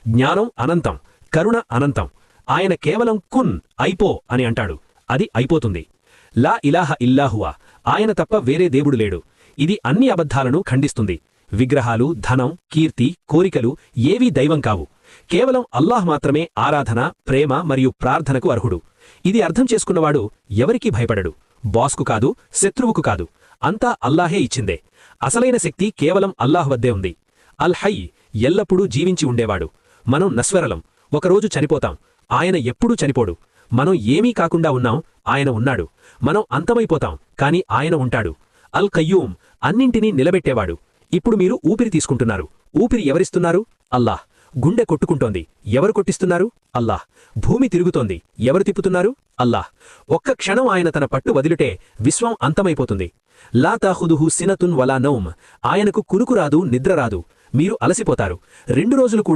జ్ఞానం అనంతం, కరుణ అనంతం. ఆయన కేవలం కున్ అయిపో అని అంటాడు, అది అయిపోతుంది. లా ఇలాహ ఇల్లాహువా, ఆయన తప్ప వేరే దేవుడు లేడు. ఇది అన్ని అబద్ధాలను ఖండిస్తుంది. విగ్రహాలు, ధనం, కీర్తి, కోరికలు ఏవీ దైవం కావు. కేవలం అల్లాహ్ మాత్రమే ఆరాధన, ప్రేమ మరియు ప్రార్థనకు అర్హుడు. ఇది అర్థం చేసుకున్నవాడు ఎవరికీ భయపడడు. బాస్కు కాదు, శత్రువుకు కాదు, అంతా అల్లాహే ఇచ్చిందే. అసలైన శక్తి కేవలం అల్లాహ్ వద్దే ఉంది. అల్ హయ్, ఎల్లప్పుడూ జీవించి ఉండేవాడు. మనం నశ్వరలం, ఒకరోజు చనిపోతాం. ఆయన ఎప్పుడూ చనిపోడు. మనం ఏమీ కాకుండా ఉన్నాం, ఆయన ఉన్నాడు. మనం అంతమైపోతాం, కాని ఆయన ఉంటాడు. అల్ కయ్యూమ్, అన్నింటినీ నిలబెట్టేవాడు. ఇప్పుడు మీరు ఊపిరి తీసుకుంటున్నారు. ఊపిరి ఎవరిస్తున్నారు? అల్లాహ్. గుండె కొట్టుకుంటోంది, ఎవరు కొట్టిస్తున్నారు? అల్లాహ్. భూమి తిరుగుతోంది, ఎవరు తిప్పుతున్నారు? అల్లాహ్. ఒక్క క్షణం ఆయన తన పట్టు వదిలితే విశ్వం అంతమైపోతుంది. లా తాఖుదుహు సినతున్ వలా నౌమ్, ఆయనకు కునుకురాదు, నిద్రరాదు. మీరు అలసిపోతారు. 2 రోజులు కూడా